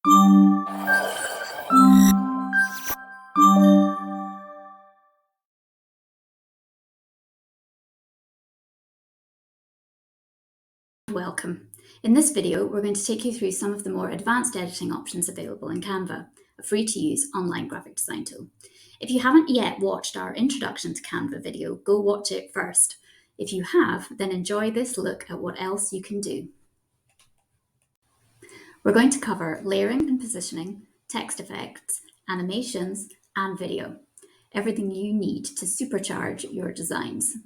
Welcome. In this video, we're going to take you through some of the more advanced editing options available in Canva, a free-to-use online graphic design tool. If you haven't yet watched our Introduction to Canva video, go watch it first. If you have, then enjoy this look at what else you can do. We're going to cover layering and positioning, text effects, animations, and video. Everything you need to supercharge your designs.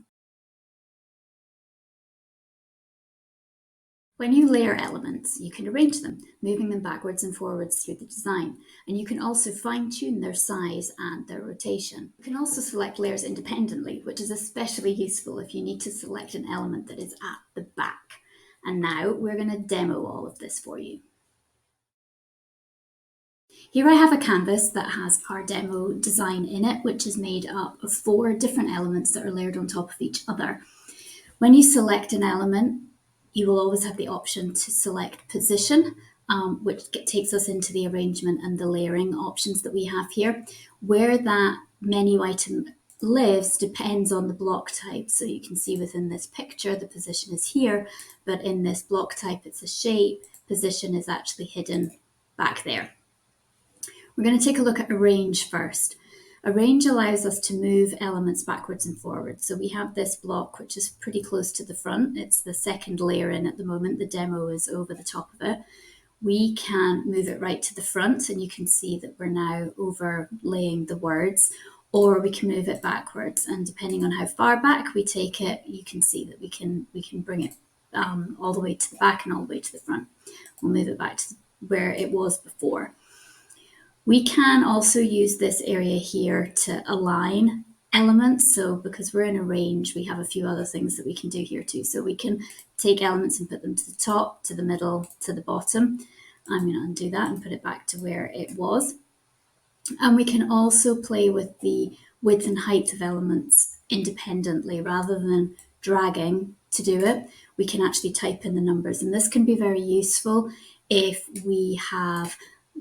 When you layer elements, you can arrange them, moving them backwards and forwards through the design, and you can also fine-tune their size and their rotation. You can also select layers independently, which is especially useful if you need to select an element that is at the back. And now we're going to demo all of this for you. Here I have a canvas that has our demo design in it, which is made up of 4 different elements that are layered on top of each other. When you select an element, you will always have the option to select position, which takes us into the arrangement and the layering options that we have here. Where that menu item lives depends on the block type. So you can see within this picture, the position is here, but in this block type, it's a shape. Position is actually hidden back there. We're going to take a look at arrange first. Arrange allows us to move elements backwards and forwards. So we have this block, which is pretty close to the front. It's the second layer in at the moment. The demo is over the top of it. We can move it right to the front, and you can see that we're now overlaying the words, or we can move it backwards. And depending on how far back we take it, you can see that we can bring it all the way to the back and all the way to the front. We'll move it back to where it was before. We can also use this area here to align elements. So because we're in a range, we have a few other things that we can do here too. So we can take elements and put them to the top, to the middle, to the bottom. I'm going to undo that and put it back to where it was. And we can also play with the width and height of elements independently rather than dragging to do it. We can actually type in the numbers, and this can be very useful if we have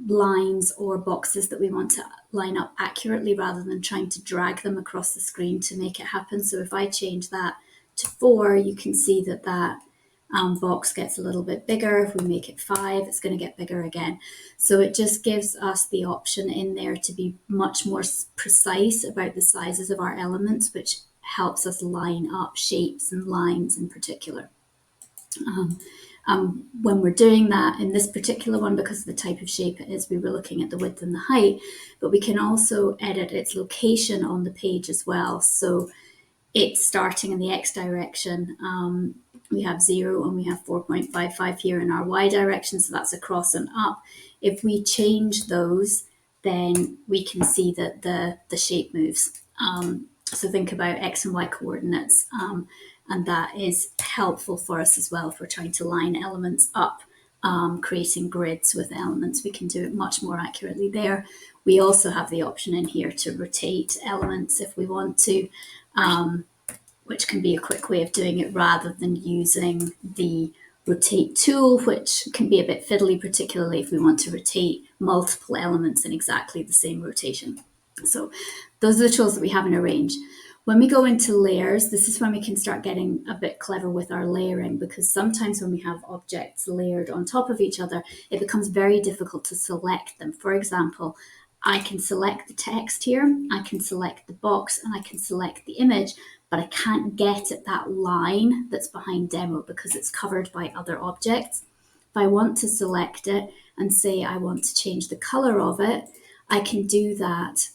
lines or boxes that we want to line up accurately rather than trying to drag them across the screen to make it happen. So if I change that to 4, you can see that box gets a little bit bigger. If we make it 5, it's going to get bigger again. So it just gives us the option in there to be much more precise about the sizes of our elements, which helps us line up shapes and lines in particular. When we're doing that in this particular one, because of the type of shape it is, we were looking at the width and the height, but we can also edit its location on the page as well. So it's starting in the X direction. We have 0 and we have 4.55 here in our Y direction, so that's across and up. If we change those, then we can see that the shape moves. So think about X and Y coordinates, and that is helpful for us as well if we're trying to line elements up, creating grids with elements. We can do it much more accurately there. We also have the option in here to rotate elements if we want to, which can be a quick way of doing it rather than using the rotate tool, which can be a bit fiddly, particularly if we want to rotate multiple elements in exactly the same rotation. So those are the tools that we have in Arrange. When we go into layers, this is when we can start getting a bit clever with our layering, because sometimes when we have objects layered on top of each other, it becomes very difficult to select them. For example, I can select the text here, I can select the box, and I can select the image, but I can't get at that line that's behind demo because it's covered by other objects. If I want to select it and say I want to change the color of it, I can do that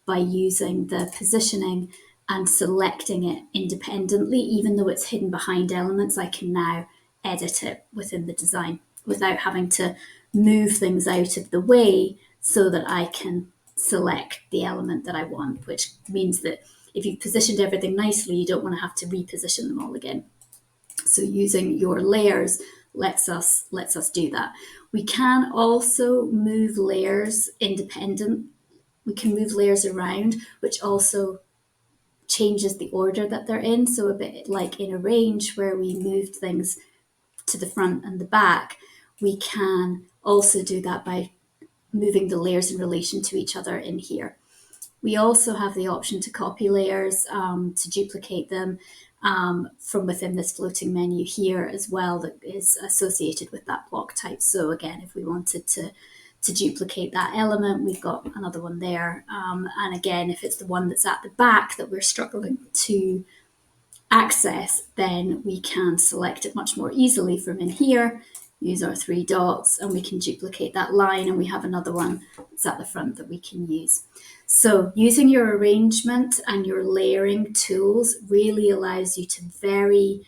by using the positioning and selecting it independently. Even though it's hidden behind elements, I can now edit it within the design without having to move things out of the way so that I can select the element that I want, which means that if you've positioned everything nicely, you don't want to have to reposition them all again. So using your layers lets us do that. We can also move layers independent. We can move layers around, which also changes the order that they're in. So a bit like in Arrange where we moved things to the front and the back, we can also do that by moving the layers in relation to each other in here. We also have the option to copy layers, to duplicate them from within this floating menu here as well that is associated with that block type. So again, if we wanted to duplicate that element, we've got another one there. And again, if it's the one that's at the back that we're struggling to access, then we can select it much more easily from in here, use our 3 dots, and we can duplicate that line, and we have another one that's at the front that we can use. So using your arrangement and your layering tools really allows you to very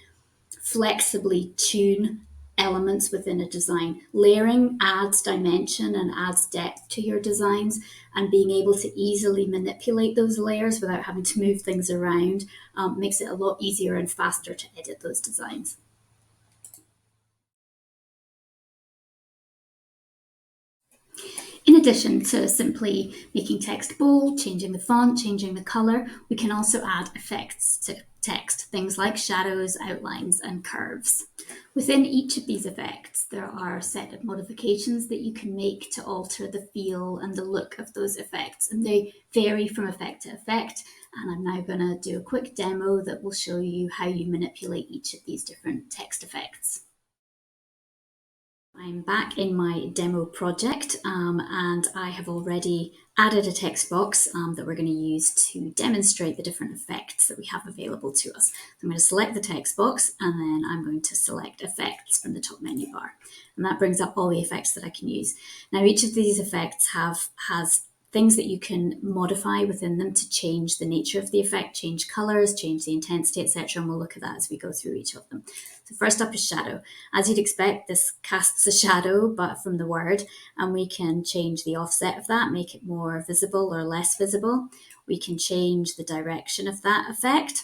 flexibly tune elements within a design. Layering adds dimension and adds depth to your designs, and being able to easily manipulate those layers without having to move things around makes it a lot easier and faster to edit those designs. In addition to simply making text bold, changing the font, changing the color, we can also add effects to text, things like shadows, outlines, and curves. Within each of these effects, there are a set of modifications that you can make to alter the feel and the look of those effects, and they vary from effect to effect. And I'm now going to do a quick demo that will show you how you manipulate each of these different text effects. I'm back in my demo project, and I have already added a text box that we're going to use to demonstrate the different effects that we have available to us. I'm going to select the text box, and then I'm going to select effects from the top menu bar. And that brings up all the effects that I can use. Now, each of these effects has things that you can modify within them to change the nature of the effect, change colors, change the intensity, etc. And we'll look at that as we go through each of them. So first up is shadow. As you'd expect, this casts a shadow, but from the word, and we can change the offset of that, make it more visible or less visible. We can change the direction of that effect.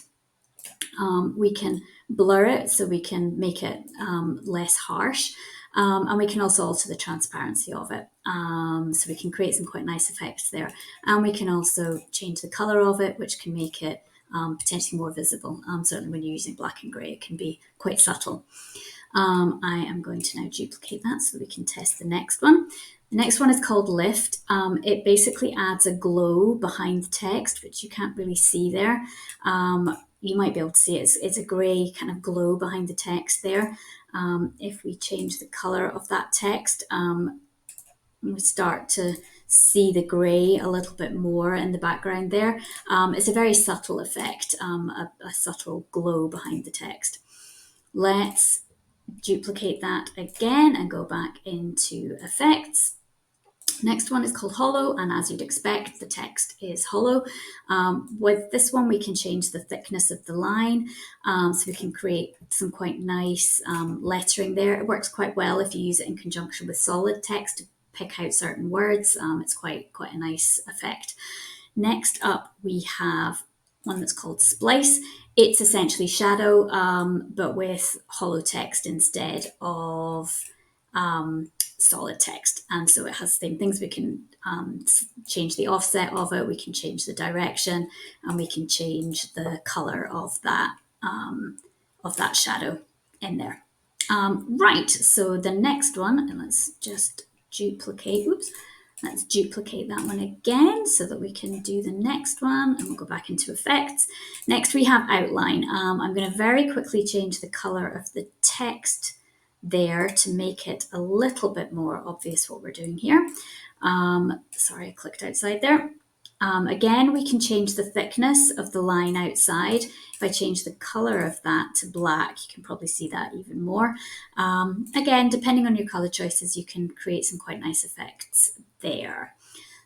We can blur it, so we can make it less harsh. And we can also alter the transparency of it. So we can create some quite nice effects there. And we can also change the color of it, which can make it potentially more visible. Certainly when you're using black and gray, it can be quite subtle. I am going to now duplicate that so we can test the next one. The next one is called Lift. It basically adds a glow behind the text, which you can't really see there. You might be able to see it's a grey kind of glow behind the text there. If we change the color of that text, we start to see the grey a little bit more in the background there. It's a very subtle effect, a subtle glow behind the text. Let's duplicate that again and go back into effects. Next one is called hollow, and as you'd expect, the text is hollow. With this one, we can change the thickness of the line, so we can create some quite nice lettering there. It works quite well if you use it in conjunction with solid text to pick out certain words. It's quite a nice effect. Next up, we have one that's called splice. It's essentially shadow, but with hollow text instead of solid text. And so it has the same things. We can change the offset of it, we can change the direction, and we can change the color of that shadow in there. Right, so the next one, and let's just duplicate, let's duplicate that one again so that we can do the next one, and we'll go back into effects. Next we have outline. I'm going to very quickly change the color of the text there to make it a little bit more obvious what we're doing here. Sorry, I clicked outside there. Again, we can change the thickness of the line outside. If I change the color of that to black, you can probably see that even more. Again, depending on your color choices, you can create some quite nice effects there.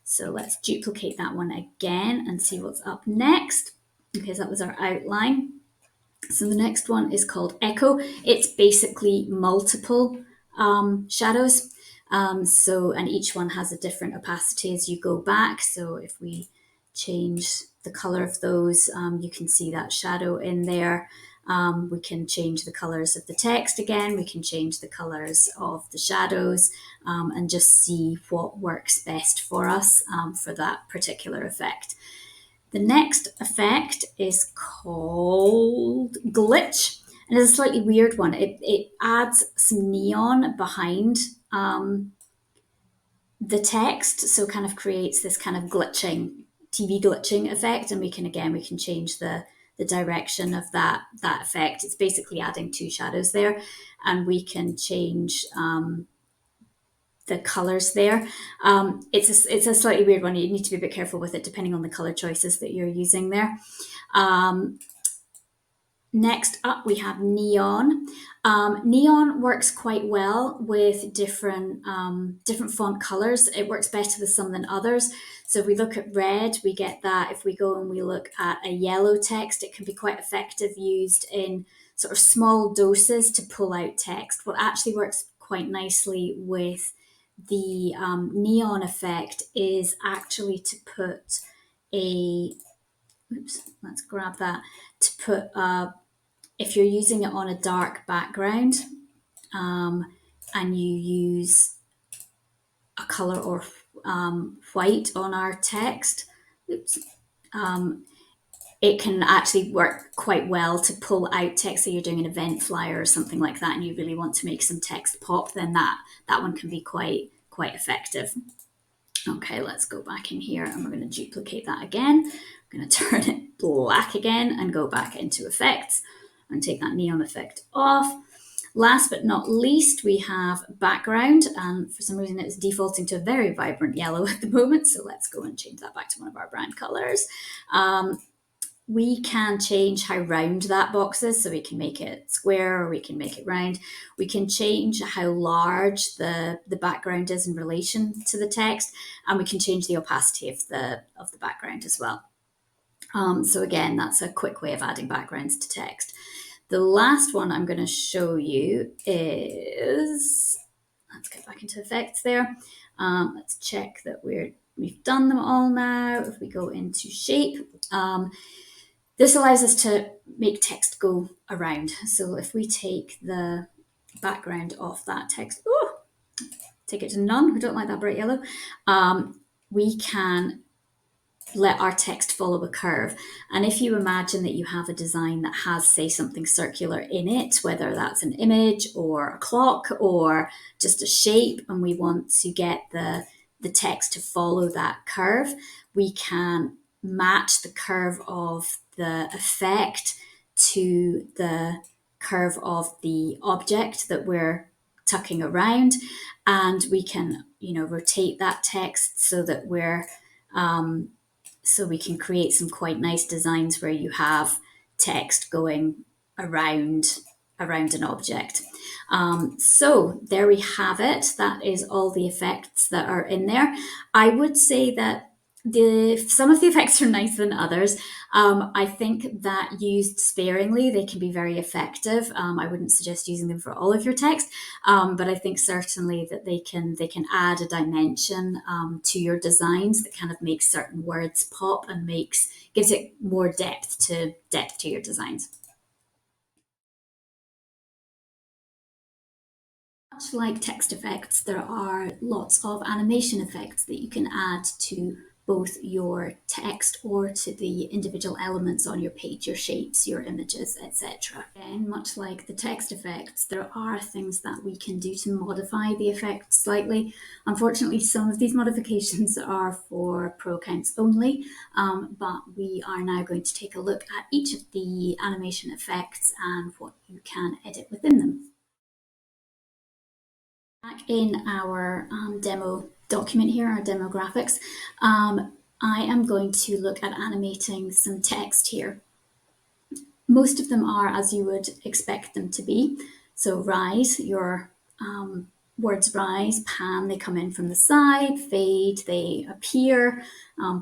So let's duplicate that one again and see what's up next. Okay, so that was our outline. So the next one is called Echo. It's basically multiple shadows. And each one has a different opacity as you go back. So if we change the color of those, you can see that shadow in there. We can change the colors of the text again. We can change the colors of the shadows and just see what works best for us for that particular effect. The next effect is called Glitch, and it's a slightly weird one. It adds some neon behind the text, so kind of creates this kind of glitching, TV glitching effect, and we can change the direction of that effect. It's basically adding two shadows there, and we can change the colors there. It's a slightly weird one. You need to be a bit careful with it depending on the color choices that you're using there. Next up, we have neon. Neon works quite well with different font colors. It works better with some than others. So if we look at red, we get that. If we go and we look at a yellow text, it can be quite effective used in sort of small doses to pull out text. What actually works quite nicely with the neon effect is actually to put a, oops, let's grab that, to put if you're using it on a dark background and you use a color or white on our text, oops, it can actually work quite well to pull out text. So you're doing an event flyer or something like that, and you really want to make some text pop, then that one can be quite effective. Okay, let's go back in here and we're going to duplicate that again. I'm going to turn it black again and go back into effects and take that neon effect off. Last but not least, we have background, and for some reason it's defaulting to a very vibrant yellow at the moment, so let's go and change that back to one of our brand colors. We can change how round that box is, so we can make it square or we can make it round. We can change how large the background is in relation to the text, and we can change the opacity of the background as well. So again, that's a quick way of adding backgrounds to text. The last one I'm going to show you is, let's get back into effects there. Let's check that we've done them all now. If we go into shape, this allows us to make text go around. So if we take the background off that text, take it to none, we don't like that bright yellow, we can let our text follow a curve. And if you imagine that you have a design that has, say, something circular in it, whether that's an image or a clock or just a shape, and we want to get the text to follow that curve, we can match the curve of the effect to the curve of the object that we're tucking around, and we can, rotate that text so that so we can create some quite nice designs where you have text going around an object. So there we have it. That is all the effects that are in there. I would say that some of the effects are nicer than others. I think that used sparingly, they can be very effective. I wouldn't suggest using them for all of your text, but I think certainly that they can add a dimension to your designs that kind of makes certain words pop and gives it more depth to your designs. Much like text effects, there are lots of animation effects that you can add to both your text or to the individual elements on your page, your shapes, your images, etc. Again, much like the text effects, there are things that we can do to modify the effect slightly. Unfortunately, some of these modifications are for pro accounts only, but we are now going to take a look at each of the animation effects and what you can edit within them. Back in our demo document here, our demo graphics, I am going to look at animating some text here. Most of them are as you would expect them to be. So rise, your words rise, pan, they come in from the side, fade, they appear,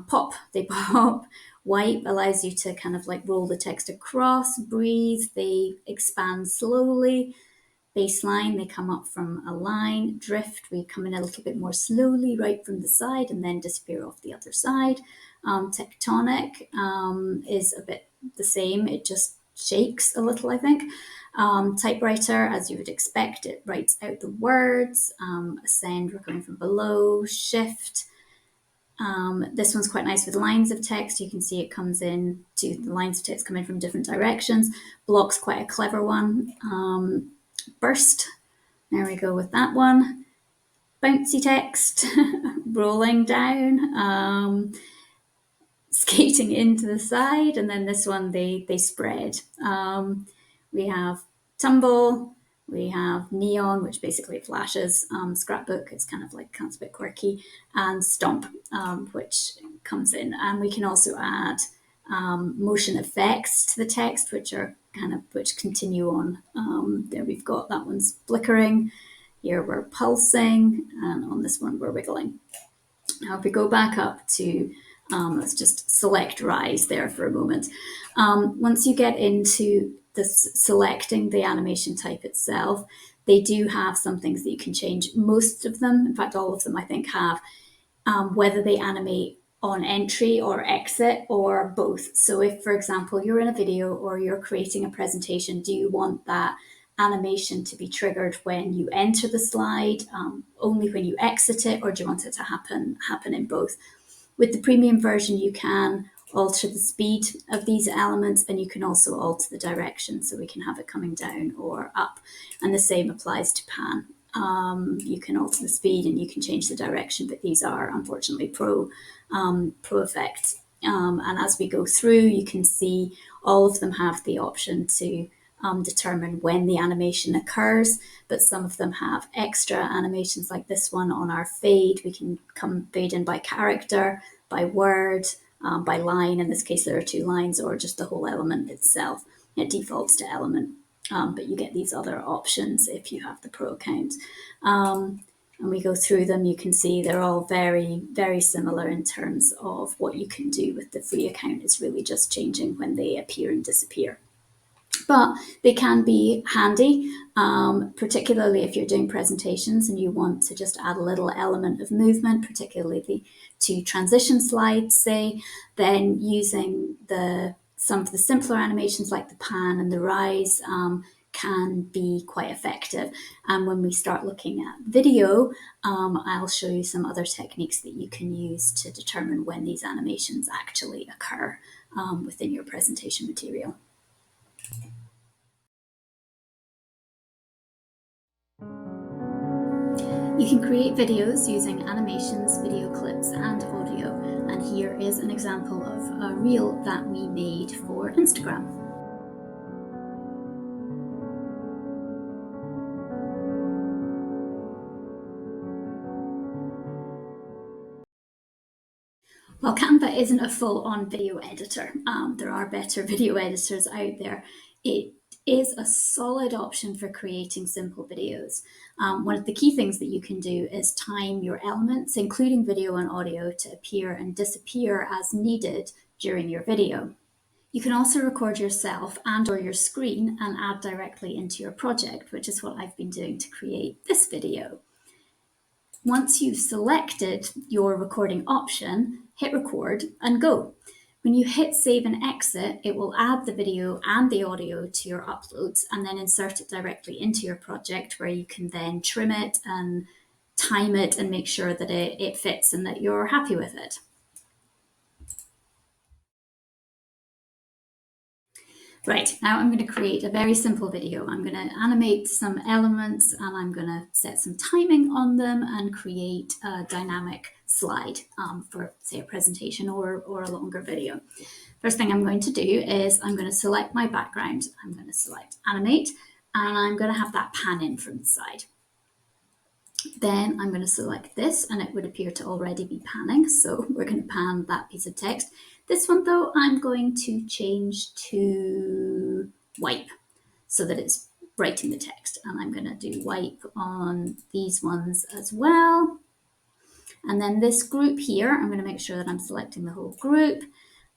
pop, they pop, wipe allows you to kind of like roll the text across, breathe, they expand slowly, baseline, they come up from a line, drift, we come in a little bit more slowly right from the side and then disappear off the other side. Tectonic is a bit the same, it just shakes a little, I think. Typewriter, as you would expect, it writes out the words. Ascend, we're coming from below. Shift, this one's quite nice with lines of text. You can see it comes in to the lines of text come in from different directions. Block's quite a clever one. Burst, there we go with that one. Bouncy text, rolling down, skating into the side, and then this one they spread. We have tumble, we have neon, which basically flashes, scrapbook, it's kind of like a bit quirky, and stomp, which comes in. And we can also add motion effects to the text, which continue on. There we've got that one's flickering. Here we're pulsing, and on this one we're wiggling. Now, if we go back up to, let's just select rise there for a moment. Once you get into selecting the animation type itself, they do have some things that you can change. Most of them, in fact, all of them, I think, have whether they animate on entry or exit or both. So if, for example, you're in a video or you're creating a presentation, do you want that animation to be triggered when you enter the slide, only when you exit it, or do you want it to happen in both? With the premium version, you can alter the speed of these elements, and you can also alter the direction, so we can have it coming down or up. And the same applies to pan. You can alter the speed and you can change the direction, but these are unfortunately pro effects. And as we go through, you can see all of them have the option to determine when the animation occurs, but some of them have extra animations like this one on our fade. We can fade in by character, by word, by line. In this case, there are 2 lines, or just the whole element itself. It defaults to element, but you get these other options if you have the pro account. And we go through them, you can see they're all very, very similar in terms of what you can do with the free account. It's really just changing when they appear and disappear. But they can be handy, particularly if you're doing presentations and you want to just add a little element of movement, particularly to transition slides, say, then using some of the simpler animations like the pan and the rise can be quite effective. And when we start looking at video, I'll show you some other techniques that you can use to determine when these animations actually occur within your presentation material. You can create videos using animations, video clips, and audio. And here is an example of a reel that we made for Instagram. Well, Canva isn't a full-on video editor. There are better video editors out there. It is a solid option for creating simple videos. One of the key things that you can do is time your elements, including video and audio, to appear and disappear as needed during your video. You can also record yourself and or your screen and add directly into your project, which is what I've been doing to create this video. Once you've selected your recording option, hit record and go. When you hit save and exit, it will add the video and the audio to your uploads and then insert it directly into your project, where you can then trim it and time it and make sure that it fits and that you're happy with it. Right, now I'm going to create a very simple video. I'm going to animate some elements and I'm going to set some timing on them and create a dynamic slide for, say, a presentation or a longer video. First thing I'm going to do is I'm going to select my background. I'm going to select animate and I'm going to have that pan in from the side. Then I'm going to select this and it would appear to already be panning. So we're going to pan that piece of text. This one though, I'm going to change to wipe so that it's writing the text. And I'm going to do wipe on these ones as well. And then this group here, I'm going to make sure that I'm selecting the whole group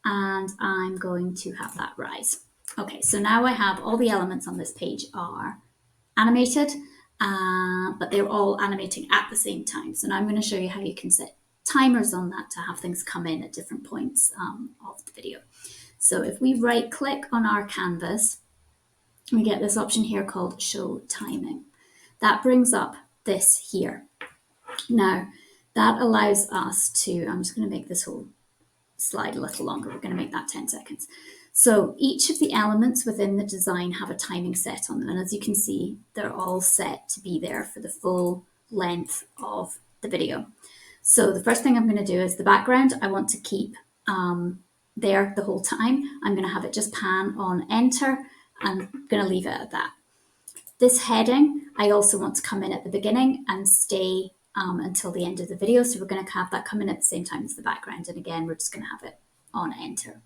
and I'm going to have that rise. Okay, so now I have all the elements on this page are animated, but they're all animating at the same time. So now I'm going to show you how you can set timers on that to have things come in at different points of the video. So if we right click on our canvas, we get this option here called show timing. That brings up this here. Now that allows us to, I'm just going to make this whole slide a little longer. We're going to make that 10 seconds. So each of the elements within the design have a timing set on them. And as you can see, they're all set to be there for the full length of the video. So the first thing I'm going to do is the background. I want to keep there the whole time. I'm going to have it just pan on enter. I'm going to leave it at that. This heading, I also want to come in at the beginning and stay until the end of the video. So we're going to have that come in at the same time as the background. And again, we're just going to have it on enter.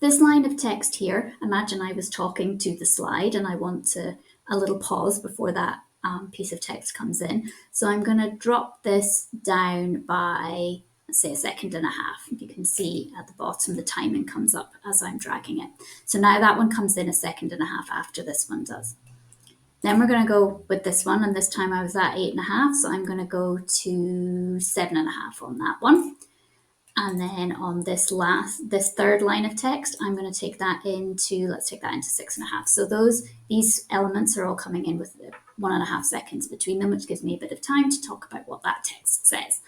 This line of text here, imagine I was talking to the slide and I want a little pause before that piece of text comes in. So I'm going to drop this down by, let's say, 1.5 seconds. You can see at the bottom the timing comes up as I'm dragging it. So now that one comes in 1.5 seconds after this one does. Then we're going to go with this one, and this time I was at 8.5, so I'm going to go to 7.5 on that one. And then on this third line of text, I'm going to take that into, let's take that into 6.5. So these elements are all coming in with 1.5 seconds between them, which gives me a bit of time to talk about what that text says.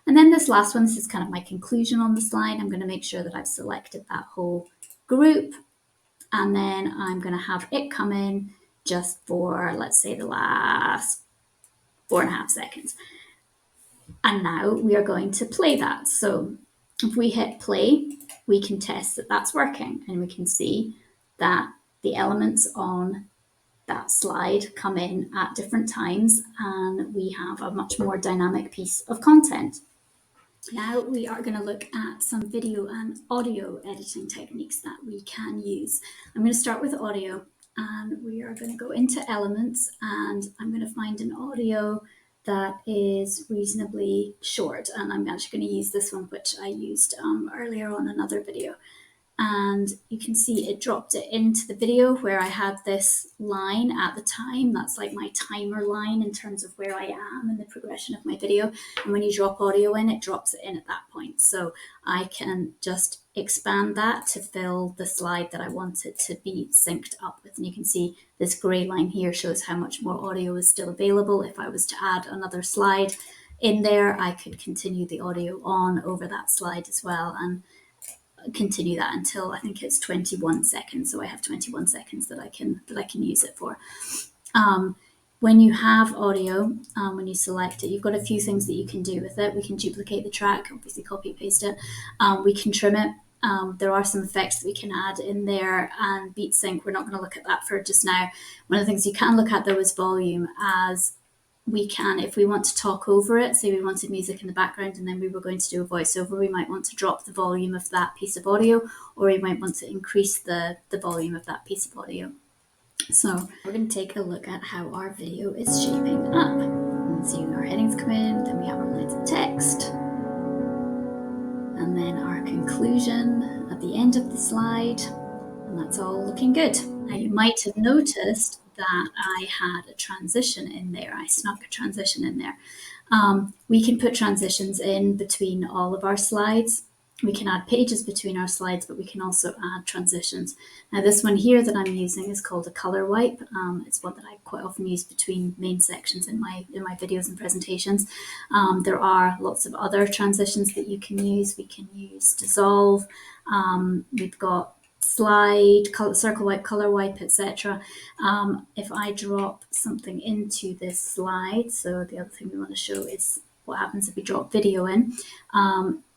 And then this last one, this is kind of my conclusion on the slide. I'm going to make sure that I've selected that whole group, and then I'm going to have it come in just for, let's say, the last 4.5 seconds. And now we are going to play that. So if we hit play, we can test that that's working, and we can see that the elements on that slide come in at different times, and we have a much more dynamic piece of content. Now we are going to look at some video and audio editing techniques that we can use. I'm going to start with audio, and we are going to go into elements, and I'm going to find an audio that is reasonably short, and I'm actually going to use this one, which I used earlier on another video. And you can see it dropped it into the video where I had this line at the time. That's like my timer line in terms of where I am in the progression of my video. And when you drop audio in, it drops it in at that point. So I can just expand that to fill the slide that I want it to be synced up with. And you can see this gray line here shows how much more audio is still available. If I was to add another slide in there, I could continue the audio on over that slide as well, and continue that until I think it's 21 seconds. So I have 21 seconds that I can use it for. When you have audio, when you select it, you've got a few things that you can do with it. We can duplicate the track, obviously copy paste it. We can trim it. There are some effects that we can add in there, and beat sync. We're not going to look at that for just now. One of the things you can look at though is volume, as we can, if we want to talk over it, say we wanted music in the background and then we were going to do a voiceover, we might want to drop the volume of that piece of audio, or we might want to increase the volume of that piece of audio. So we're going to take a look at how our video is shaping up. So our headings come in, then we have our lines of text, and then our conclusion at the end of the slide, and that's all looking good. Now you might have noticed that I had a transition in there. I snuck a transition in there. We can put transitions in between all of our slides. We can add pages between our slides, but we can also add transitions. Now this one here that I'm using is called a color wipe. It's one that I quite often use between main sections in my videos and presentations. There are lots of other transitions that you can use. We can use dissolve. We've got slide, circle wipe, color wipe, etc. If I drop something into this slide, so the other thing we want to show is what happens if we drop video in.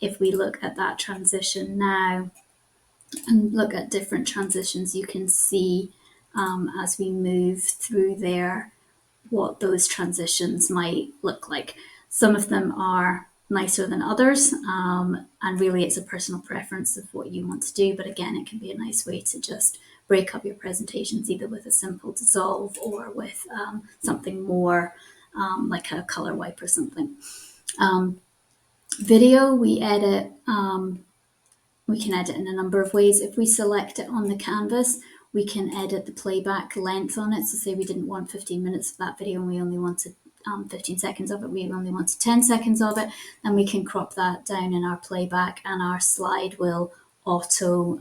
If we look at that transition now and look at different transitions, you can see as we move through there what those transitions might look like. Some of them are nicer than others, and really it's a personal preference of what you want to do, but again, it can be a nice way to just break up your presentations, either with a simple dissolve or with something more like a color wipe or something. Video, we edit, we can edit in a number of ways. If we select it on the canvas, we can edit the playback length on it. So say we didn't want 15 minutes of that video and we only wanted 15 seconds of it, we only wanted 10 seconds of it, then we can crop that down in our playback, and our slide will auto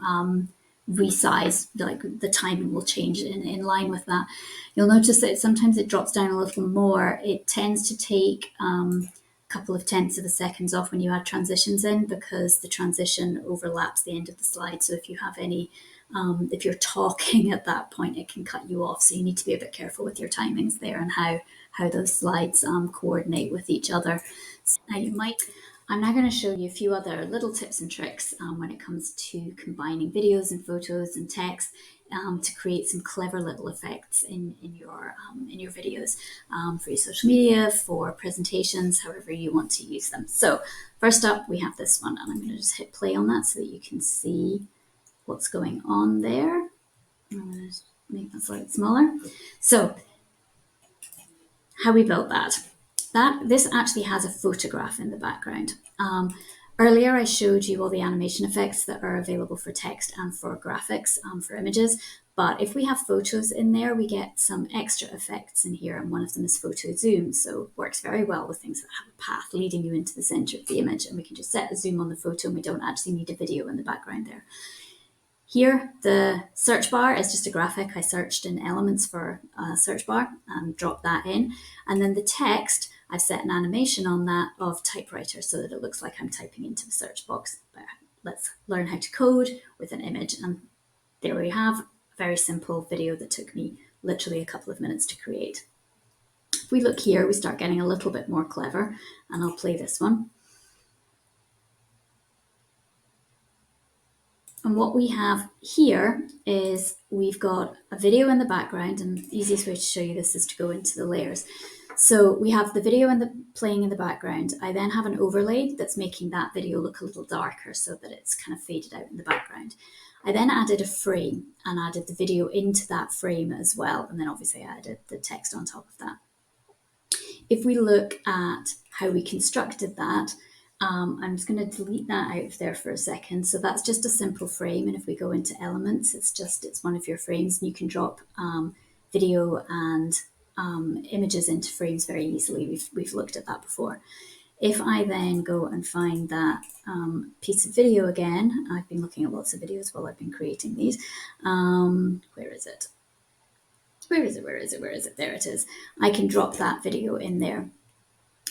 resize, like the timing will change in line with that. You'll notice that sometimes it drops down a little more. It tends to take a couple of tenths of a second off when you add transitions in, because the transition overlaps the end of the slide. So if you have any if you're talking at that point, it can cut you off. So you need to be a bit careful with your timings there and how those slides coordinate with each other. Now I'm now going to show you a few other little tips and tricks when it comes to combining videos and photos and text to create some clever little effects in your videos for your social media, for presentations, however you want to use them. So first up, we have this one, and I'm going to just hit play on that so that you can see what's going on there. I'm going to make that slightly smaller. So how we built that. This actually has a photograph in the background. Earlier, I showed you all the animation effects that are available for text and for graphics, for images. But if we have photos in there, we get some extra effects in here, and one of them is photo zoom. So it works very well with things that have a path leading you into the center of the image, and we can just set a zoom on the photo, and we don't actually need a video in the background there. Here, the search bar is just a graphic. I searched in elements for a search bar and dropped that in. And then the text, I've set an animation on that of typewriter so that it looks like I'm typing into the search box. But let's learn how to code with an image. And there we have a very simple video that took me literally a couple of minutes to create. If we look here, we start getting a little bit more clever, and I'll play this one. And what we have here is we've got a video in the background, and the easiest way to show you this is to go into the layers. So we have the video playing in the background. I then have an overlay that's making that video look a little darker so that it's kind of faded out in the background. I then added a frame and added the video into that frame as well. And then obviously I added the text on top of that. If we look at how we constructed that, I'm just going to delete that out of there for a second. So that's just a simple frame. And if we go into elements, it's one of your frames, and you can drop video and images into frames very easily. We've looked at that before. If I then go and find that piece of video again, I've been looking at lots of videos while I've been creating these. Where is it? Where is it? There it is. I can drop that video in there.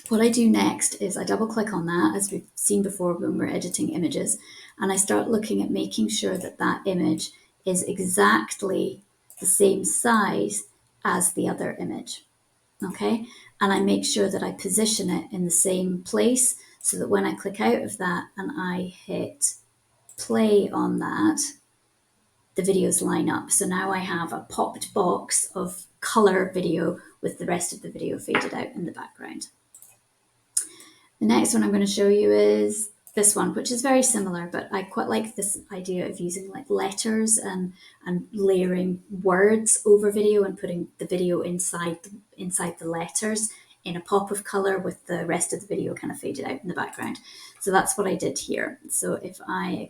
What I do next is I double click on that, as we've seen before when we're editing images, and I start looking at making sure that that image is exactly the same size as the other image, okay? And I make sure that I position it in the same place so that when I click out of that and I hit play on that, the videos line up. So now I have a popped box of color video with the rest of the video faded out in the background. The next one I'm going to show you is this one, which is very similar, but I quite like this idea of using like letters and layering words over video and putting the video inside the letters in a pop of color with the rest of the video kind of faded out in the background. So that's what I did here. So if I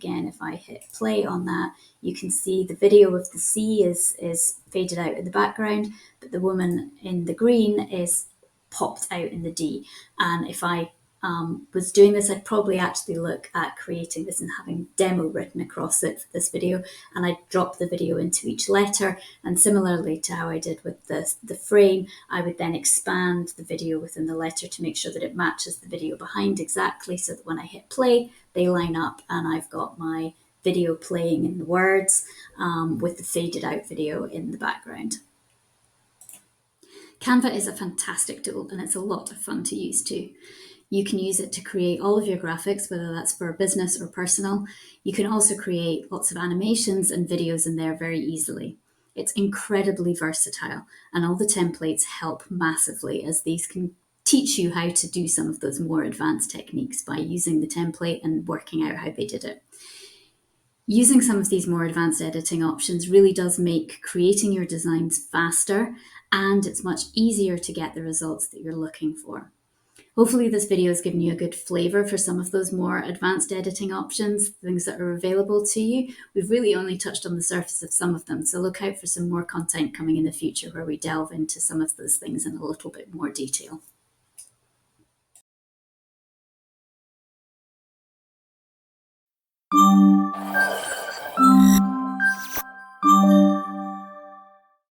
hit play on that, you can see the video of the C is faded out in the background, but the woman in the green is popped out in the D. And if I was doing this, I'd probably actually look at creating this and having demo written across it for this video, and I'd drop the video into each letter. And similarly to how I did with the frame, I would then expand the video within the letter to make sure that it matches the video behind exactly, so that when I hit play, they line up and I've got my video playing in the words with the faded out video in the background. Canva is a fantastic tool, and it's a lot of fun to use too. You can use it to create all of your graphics, whether that's for business or personal. You can also create lots of animations and videos in there very easily. It's incredibly versatile, and all the templates help massively, as these can teach you how to do some of those more advanced techniques by using the template and working out how they did it. Using some of these more advanced editing options really does make creating your designs faster, and it's much easier to get the results that you're looking for. Hopefully this video has given you a good flavor for some of those more advanced editing options, things that are available to you. We've really only touched on the surface of some of them, so look out for some more content coming in the future where we delve into some of those things in a little bit more detail.